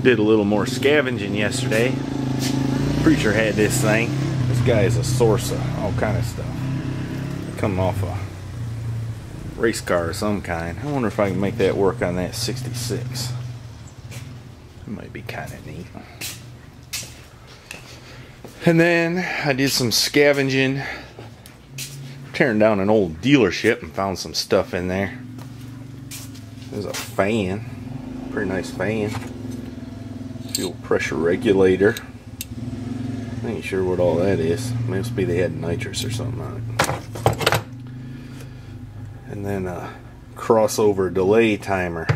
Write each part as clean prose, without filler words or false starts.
Did a little more scavenging yesterday. Preacher had this thing. This guy is a source of all kind of stuff. Coming off a race car of some kind. I wonder if I can make that work on that 66. It might be kind of neat. And then I did some scavenging, tearing down an old dealership and found some stuff in there. There's a fan, pretty nice fan. Fuel pressure regulator. I ain't sure what all that is. Must be they had nitrous or something on it. And then a crossover delay timer.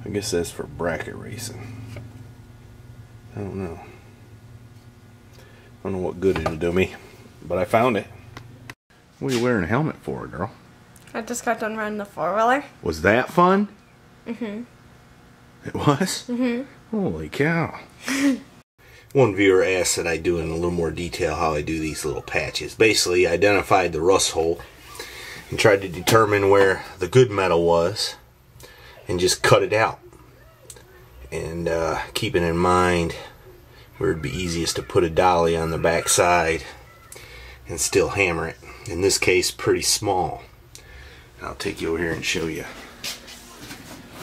I guess that's for bracket racing. I don't know. I don't know what good it'll do me, but I found it. What are you wearing a helmet for, girl? I just got done running the four-wheeler. Was that fun? Mm-hmm. It was? Mm-hmm. Holy cow. One viewer asked that I do in a little more detail how I do these little patches. Basically, I identified the rust hole and tried to determine where the good metal was and just cut it out. And keeping in mind where it'd be easiest to put a dolly on the back side and still hammer it. In this case, pretty small. I'll take you over here and show you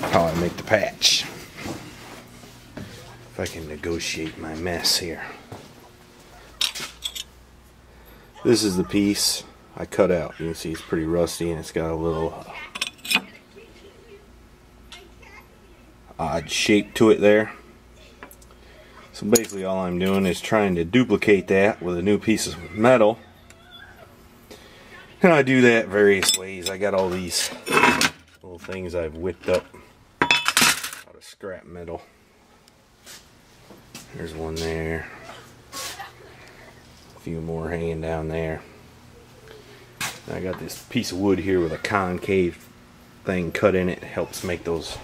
how I make the patch. If I can negotiate my mess here. This is the piece I cut out. You can see it's pretty rusty and it's got a little odd shape to it there. So basically all I'm doing is trying to duplicate that with a new piece of metal. And I do that various ways. I got all these little things I've whipped up out of scrap metal. There's one there. A few more hanging down there. I got this piece of wood here with a concave thing cut in it. It helps make those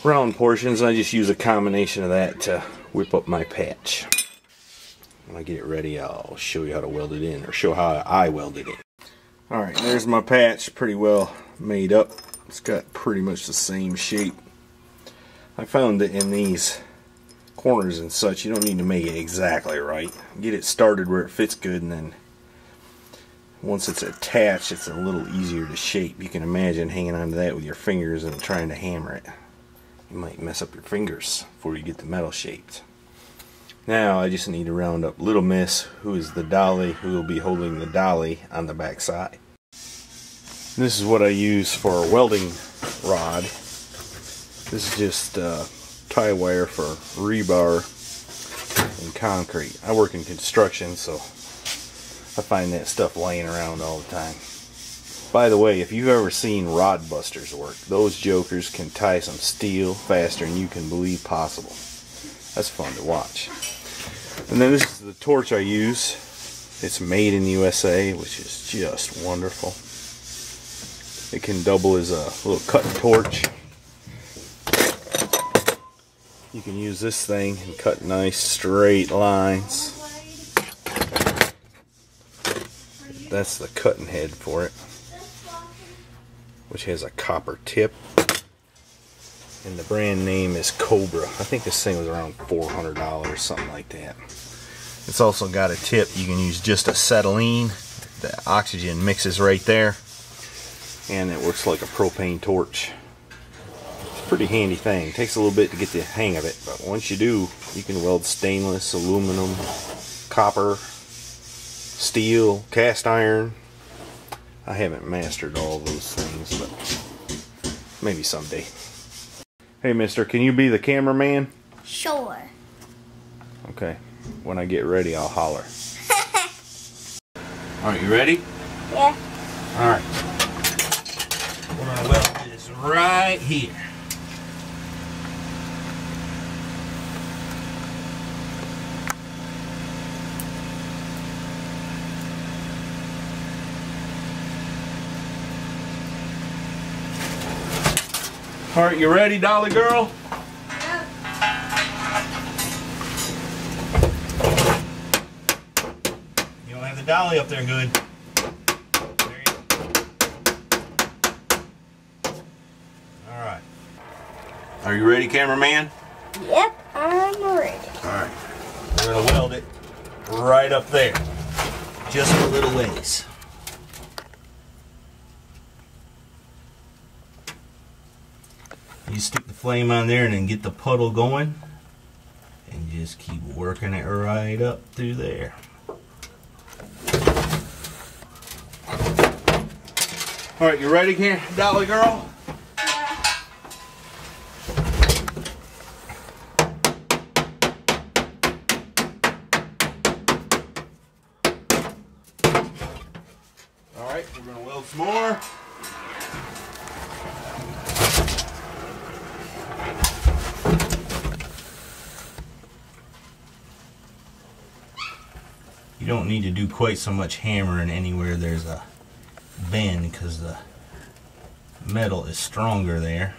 round portions. I just use a combination of that to whip up my patch. When I get it ready, I'll show you how to weld it in, or show how I welded it. Alright, there's my patch, pretty well made up. It's got pretty much the same shape. I found that in these corners and such, you don't need to make it exactly right. Get it started where it fits good, and then once it's attached, it's a little easier to shape. You can imagine hanging onto that with your fingers and trying to hammer it. You might mess up your fingers before you get the metal shaped. Now I just need to round up Little Miss, who is the dolly, who will be holding the dolly on the back side. This is what I use for a welding rod. This is just tie wire for rebar and concrete. I work in construction, so I find that stuff laying around all the time. By the way, if you've ever seen rod busters work, those jokers can tie some steel faster than you can believe possible. That's fun to watch. And then this is the torch I use. It's made in the USA, which is just wonderful. It can double as a little cutting torch. You can use this thing and cut nice straight lines. That's the cutting head for it, which has a copper tip. And the brand name is Cobra. I think this thing was around $400, something like that. It's also got a tip. You can use just acetylene. The oxygen mixes right there, and it works like a propane torch. It's a pretty handy thing. It takes a little bit to get the hang of it, but once you do, you can weld stainless, aluminum, copper, steel, cast iron. I haven't mastered all those things, but maybe someday. Hey mister, can you be the cameraman? Sure. Okay. When I get ready, I'll holler. Alright, you ready? Yeah. Alright. We're going to weld this right here. Alright, you ready, Dolly girl? Yeah. You don't have the dolly up there good. There you go. Alright. Are you ready, cameraman? Yep, I'm ready. Alright. We're going to weld it right up there. Just a little ways. You stick the flame on there and then get the puddle going. And just keep working it right up through there. Alright, you ready here, Dolly girl? Alright, we're going to weld some more. You don't need to do quite so much hammering anywhere there's a bend, because the metal is stronger there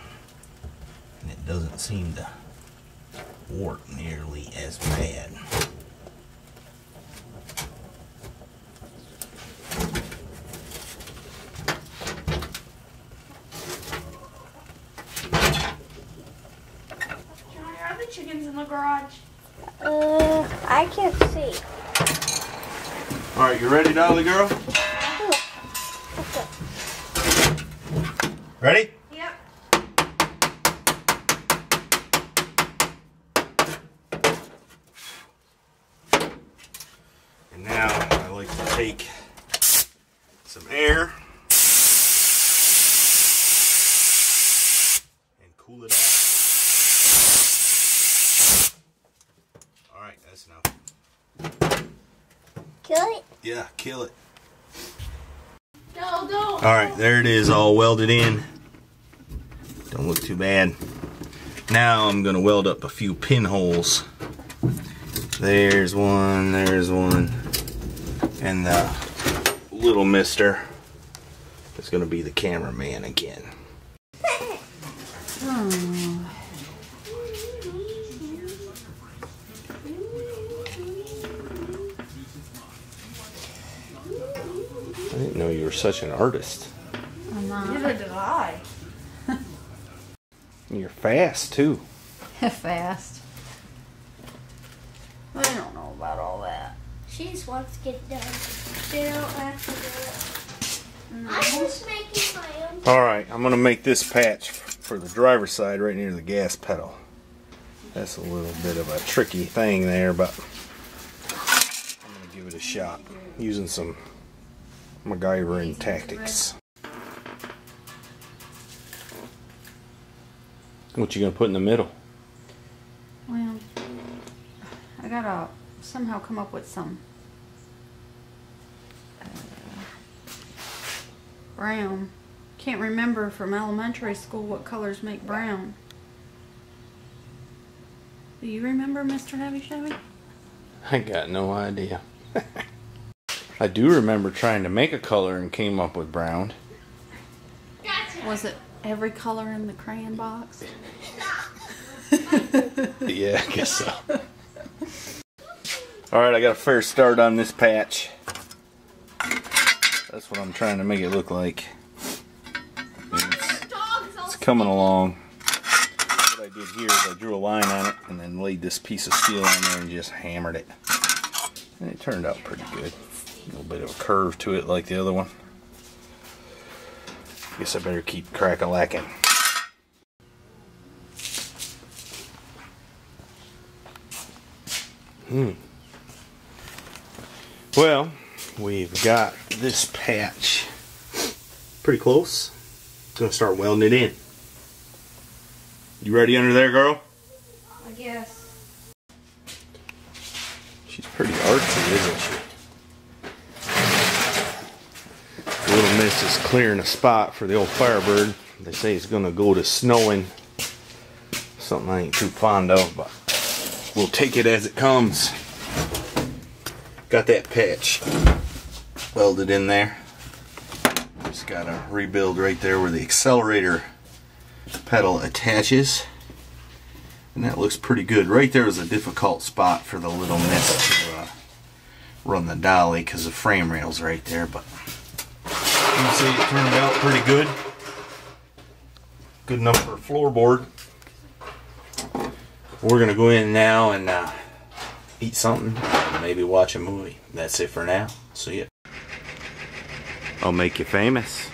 and it doesn't seem to warp nearly as bad. Johnny, are the chickens in the garage? I can't see. Alright, you ready, Dolly girl? Ready? Yep. And now I like to take some air and cool it off. Alright, that's enough. Kill it? Yeah, kill it. No. Alright, there it is, all welded in. Don't look too bad. Now I'm going to weld up a few pinholes. There's one, and the little mister is going to be the cameraman again. I didn't know you were such an artist. I'm not. Neither did I. You're fast too. Fast. I don't know about all that. She just wants to get it done. They don't have to do it. I'm just making my own. Alright, I'm going to make this patch for the driver's side right near the gas pedal. That's a little bit of a tricky thing there, but I'm going to give it a shot using some MacGyvering tactics. What you going to put in the middle? Well, I gotta somehow come up with some brown. Can't remember from elementary school what colors make brown. Do you remember, Mr. Mrshevyshevy? I got no idea. I do remember trying to make a color and came up with brown. Was it every color in the crayon box? Yeah, I guess so. Alright, I got a fair start on this patch. That's what I'm trying to make it look like. It's coming along. What I did here is I drew a line on it and then laid this piece of steel on there and just hammered it. And it turned out pretty good. A little bit of a curve to it like the other one. Guess I better keep crack-a-lacking. Well, we've got this patch pretty close. Gonna start welding it in. You ready under there, girl? I guess. She's pretty artsy, isn't she? Little Miss is clearing a spot for the old Firebird. They say it's gonna go to snowing. Something I ain't too fond of, but we'll take it as it comes. Got that patch welded in there. Just gotta rebuild right there where the accelerator pedal attaches. And that looks pretty good. Right there was a difficult spot for the Little Miss to run the dolly because the frame rail's right there, but you can see it turned out pretty good. Good enough for a floorboard. We're gonna go in now and eat something, maybe watch a movie. That's it for now. See ya. I'll make you famous.